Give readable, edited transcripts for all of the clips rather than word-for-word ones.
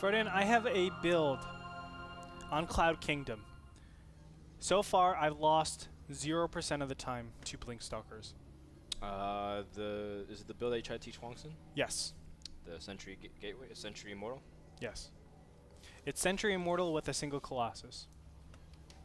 Frodan, I have a build on Cloud Kingdom. So far, I've lost 0% of the time to Blink Stalkers. Is it the build that you tried to teach Huangson? Yes. The Century Gateway, Century Immortal? Yes. It's Century Immortal with a single Colossus.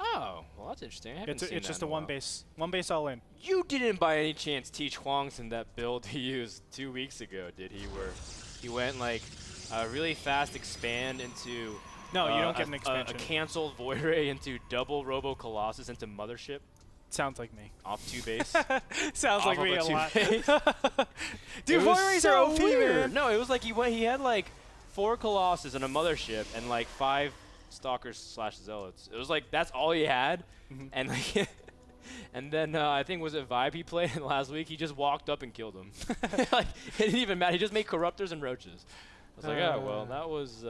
Oh, well that's interesting. I haven't seen It's that just in a a while. one base all in. You didn't by any chance teach Huangson that build he used 2 weeks ago, did he? Where he went like really fast expand into No, you don't get an expansion. A canceled Void Ray into double Robo Colossus into Mothership. Sounds like me. Off 2 base. Sounds like me a lot. Dude, It Void was Rays so are OP, weird. man. No, it was like he had like 4 Colossus and a Mothership and like 5 Stalkers / Zealots. It was like that's all he had, and like, and then I think was it Vibe he played last week. He just walked up and killed him. Like it didn't even matter. He just made Corruptors and Roaches. I was like, oh well, that was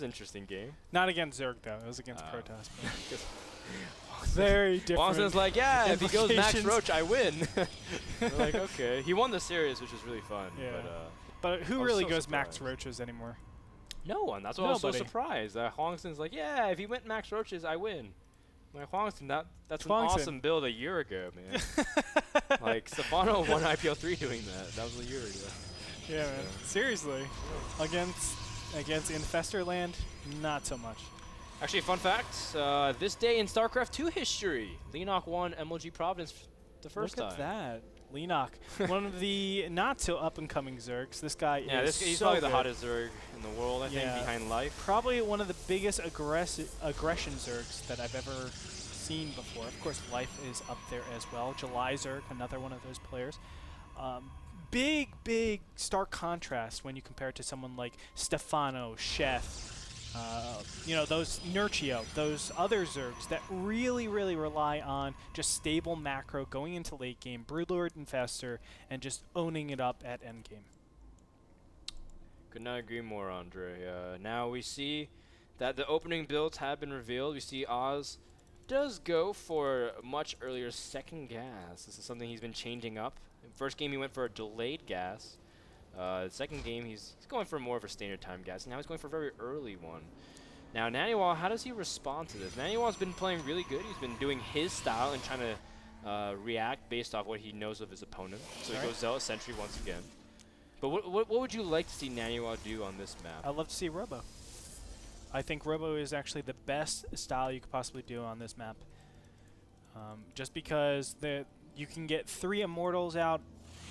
an interesting game. Not against Zerg though. It was against Protoss. Very different. Wanson's like, yeah, if he goes Max implications. Roach, I win. We're like, okay. He won the series, which was really fun. Yeah. But But who I was really so goes Max surprised. Roaches anymore? no one. That's why I was so Nobody. surprised. Huangson's like, yeah, if he went Max Roaches, I win. I'm like, Huangston, that's an Huangston. awesome build a year ago, man. Like, Stefano won IPL3 doing that. That was a year ago. Yeah, man. Seriously. Against Infestorland, not so much. Actually, fun fact, this day in StarCraft 2 history, Leenock won MLG Providence the first Look time. at that. Leenock, one of the not so up-and-coming Zergs. This guy is He's so probably the good. hottest Zerg in the world, I think, behind Life. Probably one of the biggest aggression Zergs that I've ever seen before. Of course, Life is up there as well. July Zerg, another one of those players. Big stark contrast when you compare it to someone like Stefano, Chef, you know, those Nurchio, those other Zergs that really rely on just stable macro going into late game, Broodlord Infestor, and just owning it up at endgame. Could not agree more, Andre. Now we see that the opening builds have been revealed. We see Oz does go for much earlier second gas. This is something he's been changing up. In first game he went for a delayed gas. The second game he's going for more of a standard time gas. Now he's going for a very early one. Now Naniwa, how does he respond to this? Naniwa's been playing really good. He's been doing his style and trying to react based off what he knows of his opponent. So he goes Zealot Sentry once again. But what would you like to see Naniwa do on this map? I'd love to see Robo. I think Robo is actually the best style you could possibly do on this map. Just because you can get 3 Immortals out,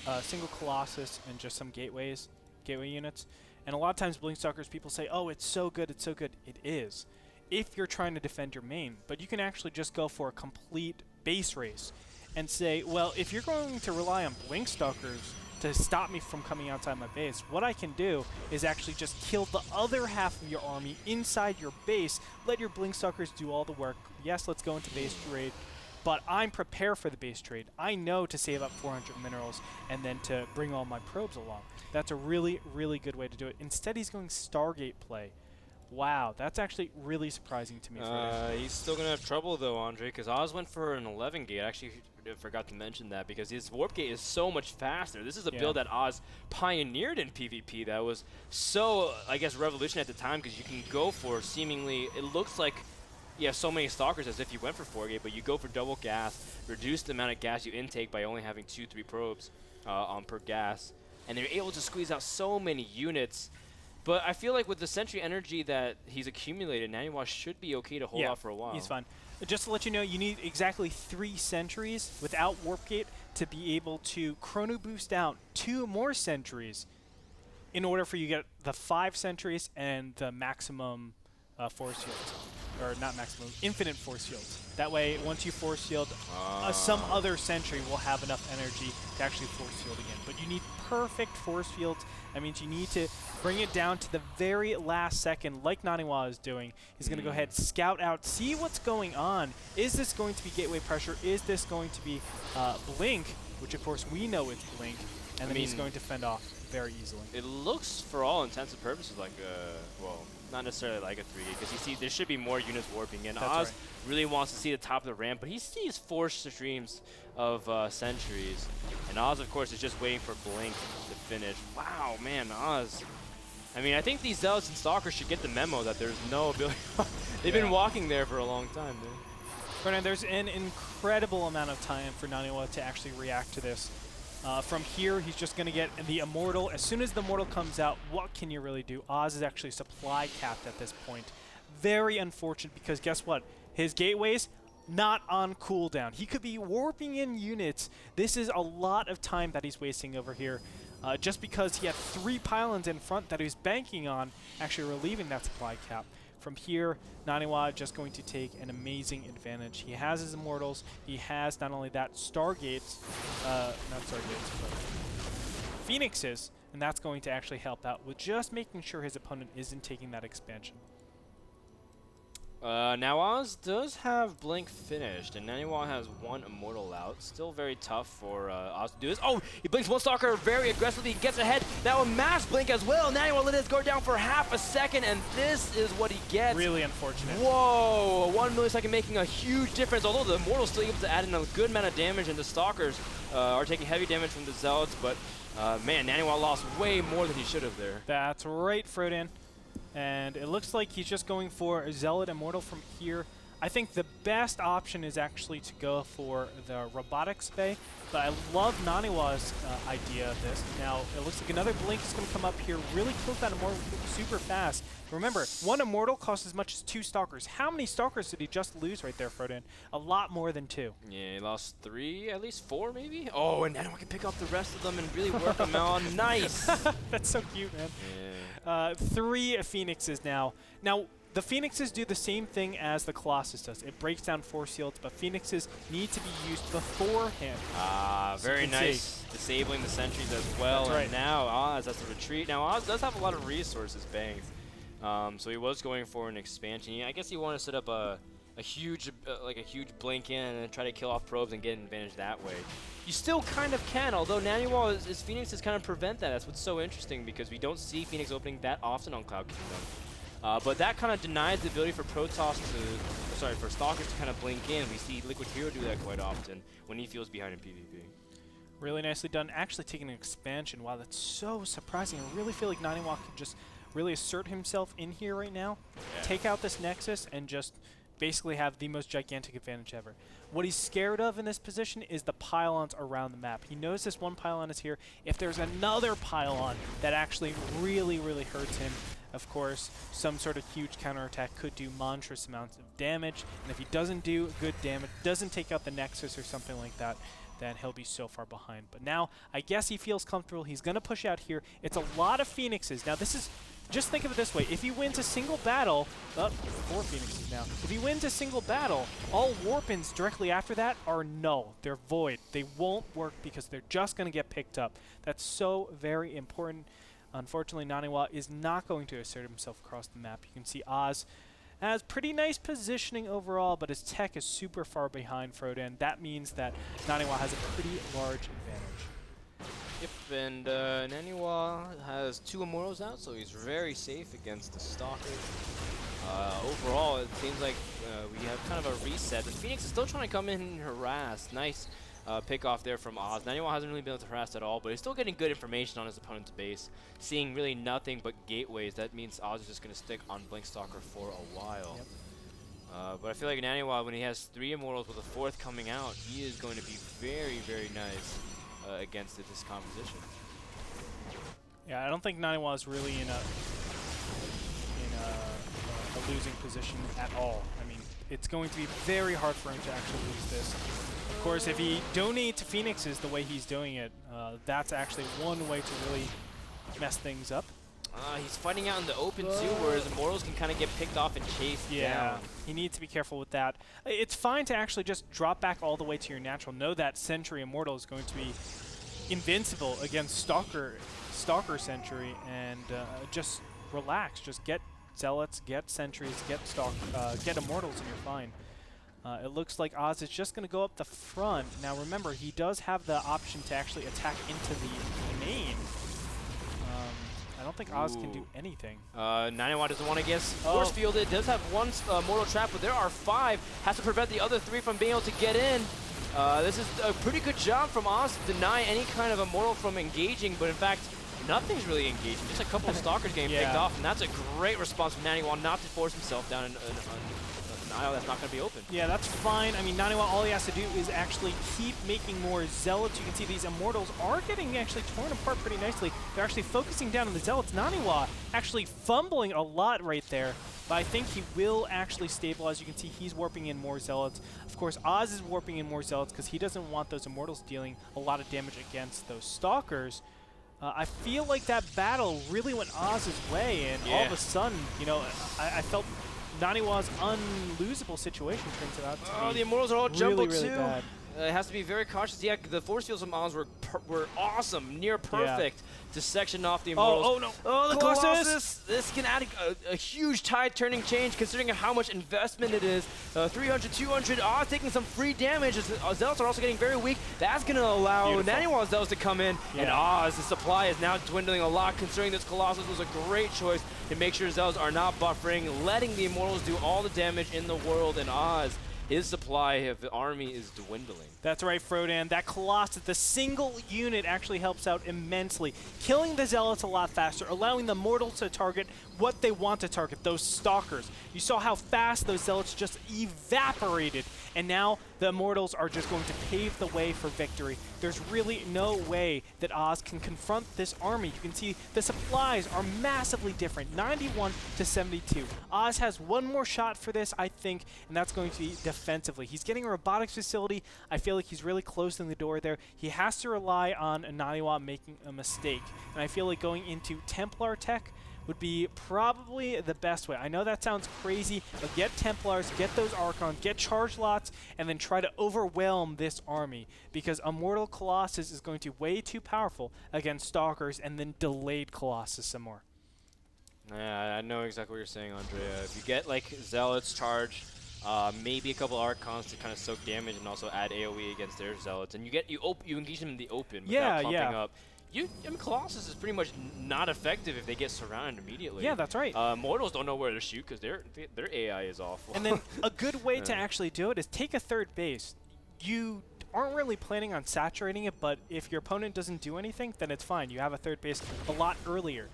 a single Colossus, and just some gateway units. And a lot of times Blink Stalkers, people say, oh, it's so good, it's so good. It is, if you're trying to defend your main. But you can actually just go for a complete base race and say, well, if you're going to rely on Blink Stalkers to stop me from coming outside my base, what I can do is actually just kill the other half of your army inside your base, let your Blink Stalkers do all the work. Yes, let's go into base trade, but I'm prepared for the base trade. I know to save up 400 minerals and then to bring all my probes along. That's a really good way to do it. Instead, he's going Stargate play. Wow, that's actually really surprising to me. He's still going to have trouble, though, Andre, because Oz went for an 11 gate. I actually forgot to mention that because his warp gate is so much faster. This is a build that Oz pioneered in PvP that was so, I guess, revolutionary at the time because you can go for seemingly, it looks like you have so many Stalkers as if you went for 4 gate, but you go for double gas, reduce the amount of gas you intake by only having 2-3 probes on per gas, and they're able to squeeze out so many units. But I feel like with the Sentry energy that he's accumulated, Naniwa should be okay to hold out for a while. He's fine. Just to let you know, you need exactly 3 sentries without Warp Gate to be able to chrono boost out 2 more sentries in order for you to get the 5 sentries and the maximum force fields. Or not maximum, infinite force fields. That way, once you force field, some other sentry will have enough energy to actually force field again. But you need perfect force fields. That means you need to bring it down to the very last second, like Naniwa is doing. He's going to go ahead, scout out, see what's going on. Is this going to be gateway pressure? Is this going to be Blink? Which, of course, we know it's Blink. And then he's going to fend off very easily. It looks, for all intents and purposes, like well, not necessarily like a 3-gate, because you see there should be more units warping in. Oz really wants to see the top of the ramp, but he sees 4 streams of sentries. And Oz, of course, is just waiting for Blink to finish. Wow, man, Oz. I I mean, I think these Zealots and Stalkers should get the memo that there's no ability. They've been walking there for a long time, man. Frodan, there's an incredible amount of time for Naniwa to actually react to this. From here, he's just going to get the Immortal. As soon as the Immortal comes out, what can you really do? Oz is actually supply capped at this point. Very unfortunate because guess what? His gateways, not on cooldown. He could be warping in units. This is a lot of time that he's wasting over here. Just because he had 3 pylons in front that he was banking on, actually relieving that supply cap. From here, Naniwa just going to take an amazing advantage. He has his Immortals. He has not only that, Stargates, not Stargates, but Phoenixes, and that's going to actually help out with just making sure his opponent isn't taking that expansion. Now Oz does have Blink finished, and Naniwa has 1 Immortal out. Still very tough for Oz to do this. Oh, he blinks 1 Stalker very aggressively, gets ahead. Now a mass blink as well. Naniwa let it go down for half a second, and this is what he gets. Really unfortunate. Whoa, 1 millisecond making a huge difference, although the Immortal's still able to add in a good amount of damage, and the Stalkers are taking heavy damage from the Zealots, but man, Naniwa lost way more than he should have there. That's right, Frodan. And it looks like he's just going for a Zealot Immortal from here. I think the best option is actually to go for the Robotics Bay, but I love Naniwa's idea of this. Now, it looks like another Blink is going to come up here, really kills that Immortal super fast. Remember, 1 Immortal costs as much as 2 Stalkers. How many Stalkers did he just lose right there, Frodan? A lot more than 2. Yeah, he lost 3, at least 4 maybe? Oh, and Naniwa can pick up the rest of them and really work them on. Nice! That's so cute, man. Yeah. 3 Phoenixes now. Now, the Phoenixes do the same thing as the Colossus does. It breaks down Force Shields, but Phoenixes need to be used beforehand. Ah, very nice. Disabling the sentries as well. That's right. And now Oz has to retreat. Now Oz does have a lot of resources banked. So he was going for an expansion. I guess he wanted to set up a huge blink in and try to kill off probes and get an advantage that way. You still kind of can, although Naniwa, his Phoenixes kind of prevent that. That's what's so interesting because we don't see Phoenix opening that often on Cloud Kingdom. But that kind of denies the ability for for Stalkers to kind of blink in. We see Liquid Hero do that quite often when he feels behind in PvP. Really nicely done. Actually taking an expansion. Wow, that's so surprising. I really feel like Naniwa can just really assert himself in here right now, take out this Nexus, and just basically have the most gigantic advantage ever. What he's scared of in this position is the pylons around the map. He knows this 1 pylon is here. If there's another pylon that actually really, really hurts him, of course, some sort of huge counterattack could do monstrous amounts of damage. And if he doesn't do good damage, doesn't take out the Nexus or something like that, then he'll be so far behind. But now, I guess he feels comfortable. He's going to push out here. It's a lot of Phoenixes. Now, this is... Just think of it this way. If he wins a single battle... 4 Phoenixes now. If he wins a single battle, all warp-ins directly after that are null. They're void. They won't work because they're just going to get picked up. That's so very important. Unfortunately, Naniwa is not going to assert himself across the map. You can see Oz has pretty nice positioning overall, but his tech is super far behind Frodan. That means that Naniwa has a pretty large advantage. Yep, and Naniwa has 2 Immortals out, so he's very safe against the Stalkers. Overall, it seems like we have kind of a reset. The Phoenix is still trying to come in and harass. Nice pick off there from Oz. Naniwa hasn't really been able to harass at all, but he's still getting good information on his opponent's base. Seeing really nothing but gateways, that means Oz is just going to stick on Blink Stalker for a while. Yep. But I feel like Naniwa, when he has 3 Immortals with a 4th coming out, he is going to be very, very nice against this composition. Yeah, I don't think Naniwa is really in a losing position at all. I mean, it's going to be very hard for him to actually lose this. Of course, if he donates to Phoenixes the way he's doing it, that's actually one way to really mess things up. He's fighting out in the open too, where his Immortals can kind of get picked off and chased down. He needs to be careful with that. It's fine to actually just drop back all the way to your natural. Know that Sentry Immortal is going to be invincible against Stalker Sentry, and just relax. Just get Zealots, get Sentries, get Immortals, and you're fine. It looks like Oz is just going to go up the front. Now remember, he does have the option to actually attack into the main. I don't think Oz can do anything. Naniwa doesn't want to get force fielded. Does have 1 mortal trap, but there are 5. Has to prevent the other 3 from being able to get in. This is a pretty good job from Oz to deny any kind of Immortal from engaging, but in fact, nothing's really engaging. Just a couple of stalkers getting picked off, and that's a great response from Naniwa not to force himself down in an aisle that's not going to be open. Yeah, that's fine. I mean, Naniwa, all he has to do is actually keep making more Zealots. You can see these Immortals are getting actually torn apart pretty nicely. They're actually focusing down on the Zealots. Naniwa actually fumbling a lot right there, but I think he will actually stabilize. You can see he's warping in more Zealots. Of course, Oz is warping in more Zealots because he doesn't want those Immortals dealing a lot of damage against those Stalkers. I feel like that battle really went Oz's way, and all of a sudden, you know, I felt Naniwa's unlosable situation turns out to be the Immortals are all jumbled really too. bad. It has to be very cautious. Yeah, the force fields from Oz were awesome, near perfect to section off the Immortals. Oh no! Oh, the Colossus! This can add a huge tide-turning change considering how much investment it is. 300, 200, Oz taking some free damage. Zealots are also getting very weak. That's going to allow Naniwa's Zealots to come in, and Oz's supply is now dwindling a lot considering this Colossus was a great choice to make sure Zealots are not buffering, letting the Immortals do all the damage in the world, and Oz, his supply of the army is dwindling. That's right, Frodan. That Colossus, the single unit, actually helps out immensely, killing the Zealots a lot faster, allowing the Mortals to target what they want to target, those Stalkers. You saw how fast those Zealots just evaporated, and now the Immortals are just going to pave the way for victory. There's really no way that Oz can confront this army. You can see the supplies are massively different, 91 to 72. Oz has one more shot for this, I think, and that's going to be defensively. He's getting a robotics facility. I feel like he's really closing the door there. He has to rely on Naniwa making a mistake, and I feel like going into Templar tech would be probably the best way. I know that sounds crazy, but get Templars, get those Archons, get charge lots, and then try to overwhelm this army, because Immortal Colossus is going to be way too powerful against Stalkers, and then delayed Colossus some more. Yeah, I know exactly what you're saying, Andrea. If you get like Zealots charge, maybe a couple Archons to kind of soak damage and also add AoE against their Zealots, and you engage them in the open without pumping up. I mean, Colossus is pretty much not effective if they get surrounded immediately. Yeah, that's right. Mortals don't know where to shoot because their AI is awful. And then a good way to actually do it is take a third base. You aren't really planning on saturating it, but if your opponent doesn't do anything, then it's fine. You have a third base a lot earlier.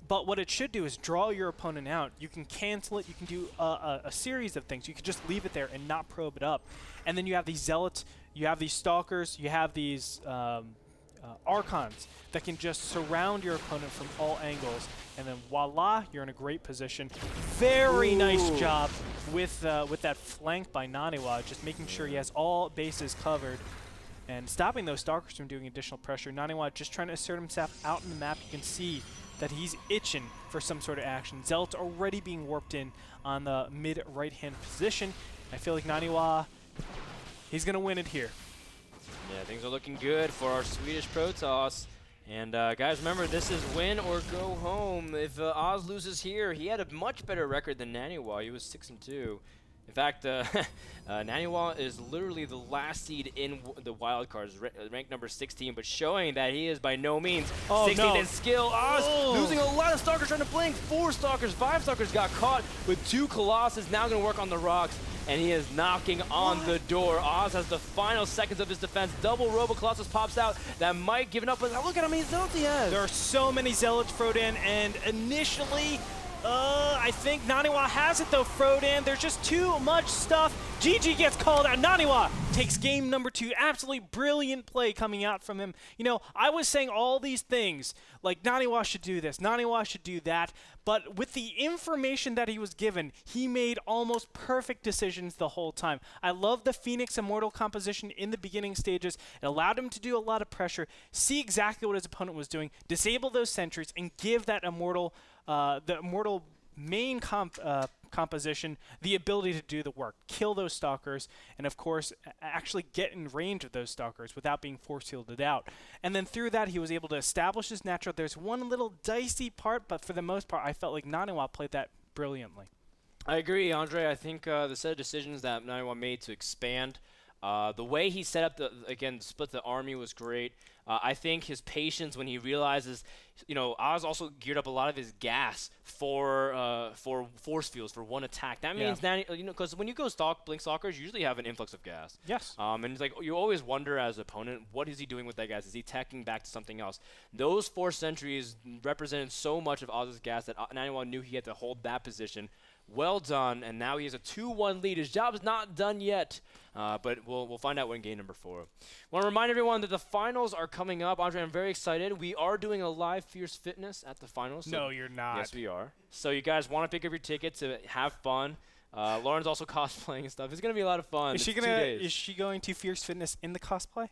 But what it should do is draw your opponent out. You can cancel it. You can do a series of things. You can just leave it there and not probe it up. And then you have these Zealots, you have these Stalkers, you have these Archons that can just surround your opponent from all angles, and then voila, you're in a great position. Very nice job with that flank by Naniwa, just making sure he has all bases covered and stopping those Stalkers from doing additional pressure. Naniwa just trying to assert himself out in the map. You can see that he's itching for some sort of action. Zealots already being warped in on the mid right-hand position. I feel like Naniwa, he's going to win it here. Yeah, things are looking good for our Swedish Protoss. And guys, remember, this is win or go home. If Oz loses here, he had a much better record than Naniwa. He was 6-2. In fact, Naniwa is literally the last seed in the wildcards, ranked number 16, but showing that he is by no means 16th in skill. Oz losing a lot of Stalkers trying to blink. 4 Stalkers, 5 Stalkers got caught with 2 Colossus. Now going to work on the rocks. And he is knocking on the door. Oz has the final seconds of his defense. Double Robo Colossus pops out. That might give it up, but look at how many Zealots he has. There are so many Zealots, Frodan, and initially, I think Naniwa has it though, Frodan. There's just too much stuff. GG gets called out. Naniwa takes game number 2. Absolutely brilliant play coming out from him. You know, I was saying all these things, like Naniwa should do this, Naniwa should do that, but with the information that he was given, he made almost perfect decisions the whole time. I love the Phoenix Immortal composition in the beginning stages. It allowed him to do a lot of pressure, see exactly what his opponent was doing, disable those sentries, and give that Immortal, the Immortal main composition the ability to do the work, kill those Stalkers, and of course actually get in range of those Stalkers without being force fielded out. And then through that he was able to establish his natural. There's one little dicey part, but for the most part I felt like Naniwa played that brilliantly. I agree, Andre. I think the set of decisions that Naniwa made to expand, the way he set up split the army was great. I think his patience when he realizes, Oz also geared up a lot of his gas for force fields for one attack. That means because when you go Blink Stalkers, you usually have an influx of gas. Yes. And it's like you always wonder as an opponent, what is he doing with that gas? Is he teching back to something else? Those 4 sentries represented so much of Oz's gas that Naniwa knew he had to hold that position. Well done, and now he has a 2-1 lead. His job is not done yet, but we'll find out when game number 4. Want to remind everyone that the finals are coming up. Andre, I'm very excited. We are doing a live Fierce Fitness at the finals. So No, you're not. Yes, we are. So you guys want to pick up your ticket to have fun. Lauren's also cosplaying and stuff. It's going to be a lot of fun. Is she going to Fierce Fitness in the cosplay?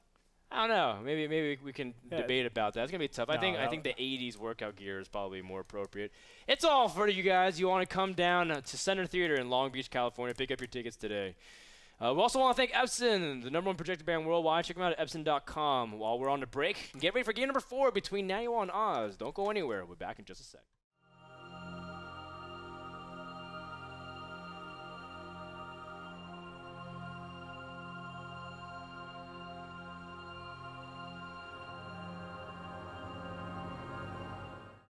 I don't know. Maybe we can debate about that. It's gonna be tough. No, I think the 80s workout gear is probably more appropriate. It's all for you guys. You want to come down to Center Theater in Long Beach, California. Pick up your tickets today. We also want to thank Epson, the #1 projector band worldwide. Check them out at Epson.com. While we're on the break, get ready for game number 4 between Naniwa and Oz. Don't go anywhere. We'll be back in just a sec.